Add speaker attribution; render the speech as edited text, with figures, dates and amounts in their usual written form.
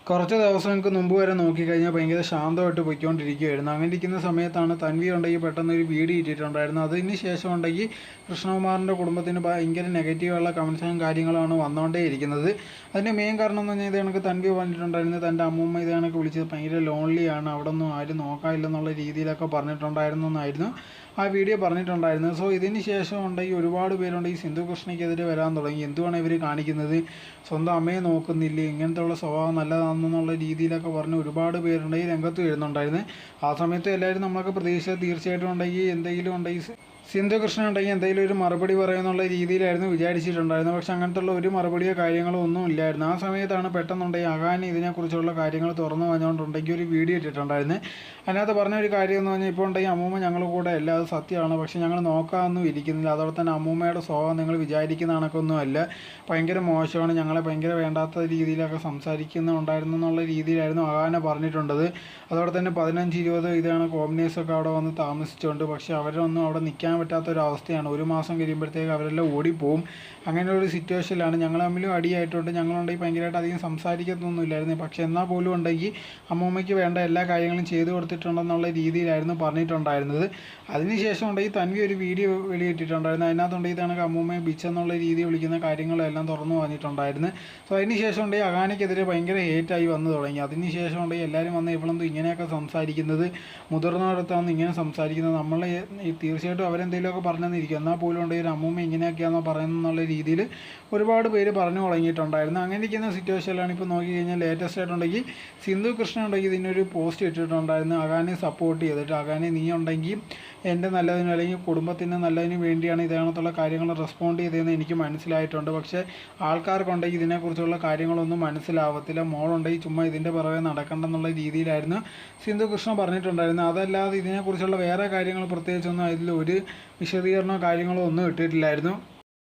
Speaker 1: കുറച്ച് ദിവസങ്ങൾക്ക് മുമ്പ് വരെ നോക്കിക്കഴിഞ്ഞാൽ ഭയങ്കര ശാന്തമായിട്ട് പോയിക്കൊണ്ടിരിക്കുകയായിരുന്നു. അങ്ങനെ ഇരിക്കുന്ന സമയത്താണ് തൻവി ഉണ്ടെങ്കിൽ പെട്ടെന്ന് ഒരു വീഡിയോ ഇട്ടിട്ടുണ്ടായിരുന്നു. അതിന് ശേഷം ഉണ്ടെങ്കിൽ കൃഷ്ണകുമാറിൻ്റെ കുടുംബത്തിന് ഭയങ്കര നെഗറ്റീവായുള്ള കമൻസും കാര്യങ്ങളാണ് വന്നുകൊണ്ടേയിരിക്കുന്നത്. അതിൻ്റെ മെയിൻ കാരണം എന്ന് പറഞ്ഞാൽ ഇത് കണക്ക് തൻവി പറഞ്ഞിട്ടുണ്ടായിരുന്നു തൻ്റെ അമ്മൂമ്മ ഇത് കണക്ക് വിളിച്ചത് ഭയങ്കര ലോൺലിയാണ്, അവിടെ ഒന്നും ആരും നോക്കാനില്ലെന്നുള്ള രീതിയിലൊക്കെ പറഞ്ഞിട്ടുണ്ടായിരുന്നു എന്നായിരുന്നു ആ വീഡിയോ പറഞ്ഞിട്ടുണ്ടായിരുന്നത്. സോ ഇതിന് ശേഷം ഉണ്ടെങ്കിൽ ഒരുപാട് പേരുണ്ട് ഈ സിന്ധു കൃഷ്ണയ്ക്കെതിരെ വരാൻ തുടങ്ങി. എന്തുവാണ് ഇവർ കാണിക്കുന്നത്, സ്വന്തം അമ്മയെ നോക്കുന്നില്ലേ, ഇങ്ങനത്തെ സ്വഭാവം നല്ലതാണെന്നുള്ള രീതിയിലൊക്കെ പറഞ്ഞ് ഒരുപാട് പേരുണ്ടെങ്കിൽ രംഗത്ത് വരുന്നുണ്ടായിരുന്നു. ആ സമയത്ത് എല്ലാവരും നമ്മളൊക്കെ പ്രതീക്ഷിച്ചത് തീർച്ചയായിട്ടും ഉണ്ടെങ്കിൽ എന്തെങ്കിലും ഉണ്ടെങ്കിൽ സിന്ധു കൃഷ്ണ ഉണ്ടെങ്കിൽ എന്തെങ്കിലും ഒരു മറുപടി പറയുന്നുള്ള രീതിയിലായിരുന്നു വിചാരിച്ചിട്ടുണ്ടായിരുന്നത്. പക്ഷെ അങ്ങനത്തുള്ള ഒരു മറുപടിയോ കാര്യങ്ങളോ ഒന്നും ഇല്ലായിരുന്നു. ആ സമയത്താണ് പെട്ടെന്നുണ്ടെങ്കിൽ അഗാനി ഇതിനെക്കുറിച്ചുള്ള കാര്യങ്ങൾ തുറന്നു പറഞ്ഞുകൊണ്ടുണ്ടെങ്കിൽ ഒരു വീഡിയോ ഇട്ടിട്ടുണ്ടായിരുന്നു. അതിനകത്ത് പറഞ്ഞ ഒരു കാര്യം എന്ന് പറഞ്ഞാൽ ഇപ്പോൾ ഉണ്ടെങ്കിൽ അമ്മൂമ്മ ഞങ്ങളുടെ കൂടെ അല്ല, അത് സത്യമാണ്, പക്ഷെ ഞങ്ങൾ നോക്കാനൊന്നും ഇരിക്കുന്നില്ല. അതോടെ തന്നെ അമ്മൂമ്മയുടെ സ്വഭാവം നിങ്ങൾ വിചാരിക്കുന്ന കണക്കൊന്നും അല്ല, ഭയങ്കര മോശമാണ്, ഞങ്ങളെ ഭയങ്കര വേണ്ടാത്ത രീതിയിലൊക്കെ സംസാരിക്കുന്നുണ്ടായിരുന്നു എന്നുള്ള രീതിയിലായിരുന്നു അഗാന പറഞ്ഞിട്ടുണ്ടത്. അതോടെ തന്നെ 15-20 ഇതാണ് കോമ്പിനേഴ്സൊക്കെ അവിടെ വന്ന് താമസിച്ചുകൊണ്ട്, പക്ഷെ അവരൊന്നും അവിടെ നിൽക്കാൻ പറ്റാത്തൊരവസ്ഥയാണ്. ഒരു മാസം കഴിയുമ്പോഴത്തേക്ക് അവരെല്ലാം ഓടിപ്പോവും. അങ്ങനെ ഒരു സിറ്റുവേഷനിലാണ്. ഞങ്ങൾ തമ്മിലും അടിയായിട്ടുണ്ട്. ഞങ്ങളുണ്ടെങ്കിൽ ഭയങ്കരമായിട്ട് അധികം സംസാരിക്കത്തൊന്നുമില്ലായിരുന്നു. പക്ഷെ എന്നാൽ പോലും ഉണ്ടെങ്കിൽ അമ്മൂമ്മയ്ക്ക് വേണ്ട എല്ലാ കാര്യങ്ങളും ചെയ്തു കൊടുത്തിട്ടുണ്ടെന്നുള്ള രീതിയിലായിരുന്നു പറഞ്ഞിട്ടുണ്ടായിരുന്നത്. അതിനുശേഷം ഉണ്ടെങ്കിൽ തൻവി ഒരു വീഡിയോ വെളിയിട്ടിട്ടുണ്ടായിരുന്നു. അതിനകത്തുണ്ടെങ്കിൽ ഇതാണ് അമ്മൂമ്മയെ ബിച്ചെന്നുള്ള രീതിയിൽ വിളിക്കുന്ന കാര്യങ്ങളെല്ലാം തുറന്നു പറഞ്ഞിട്ടുണ്ടായിരുന്നു. സോ അതിനുശേഷം ഉണ്ടെങ്കിൽ അഗാനയ്ക്കെതിരെ ഭയങ്കര ഹേറ്റായി വന്നു തുടങ്ങി. അതിനുശേഷം ഉണ്ടെങ്കിൽ എല്ലാവരും വന്ന് ഇവളെന്തും ഇങ്ങനെയൊക്കെ സംസാരിക്കുന്നത്, മുതിർന്നവരത്താണ് ഇങ്ങനെ സംസാരിക്കുന്നത്, നമ്മൾ തീർച്ചയായിട്ടും അവരെന്തെങ്കിലുമൊക്കെ പറഞ്ഞെന്നിരിക്കും, എന്നാൽ പോലും ഉണ്ടെങ്കിൽ ഒരു അമ്മൂമ്മ ഇങ്ങനെയൊക്കെയാണെന്നോ പറയുന്നുള്ള രീതിയിൽ ഒരുപാട് പേര് പറഞ്ഞു തുടങ്ങിയിട്ടുണ്ടായിരുന്നു. അങ്ങനെ ഇരിക്കുന്ന സിറ്റുവേഷനിലാണ് ഇപ്പോൾ നോക്കിക്കഴിഞ്ഞാൽ ലേറ്റസ്റ്റ് ആയിട്ടുണ്ടെങ്കിൽ സിന്ധു കൃഷ്ണ ഉണ്ടെങ്കിൽ ഇതിനൊരു പോസ്റ്റ് ഇട്ടിട്ടുണ്ടായിരുന്നു അഗാനെ സപ്പോർട്ട് ചെയ്തിട്ട്. അഗാനെ നീ ഉണ്ടെങ്കിൽ എൻ്റെ നല്ലതിനും അല്ലെങ്കിൽ കുടുംബത്തിൻ്റെ നല്ലതിനും വേണ്ടിയാണ് ഇതേണത്തുള്ള കാര്യങ്ങൾ റെസ്പോണ്ട് ചെയ്തതെന്ന് എനിക്ക് മനസ്സിലായിട്ടുണ്ട്. പക്ഷേ ആൾക്കാർക്കുണ്ടെങ്കിൽ ഇതിനെക്കുറിച്ചുള്ള കാര്യങ്ങളൊന്നും മനസ്സിലാവത്തില്ല, മോളുണ്ടെങ്കിൽ ചുമ്മാ ഇതിൻ്റെ പുറകെ നടക്കണ്ടെന്നുള്ള രീതിയിലായിരുന്നു സിന്ധു കൃഷ്ണ പറഞ്ഞിട്ടുണ്ടായിരുന്നത്. അതല്ലാതെ ഇതിനെക്കുറിച്ചുള്ള വേറെ കാര്യങ്ങൾ പ്രത്യേകിച്ചൊന്നും അതിൽ ഒരു വിശദീകരണമോ കാര്യങ്ങളോ ഒന്നും ഇട്ടിട്ടില്ലായിരുന്നു.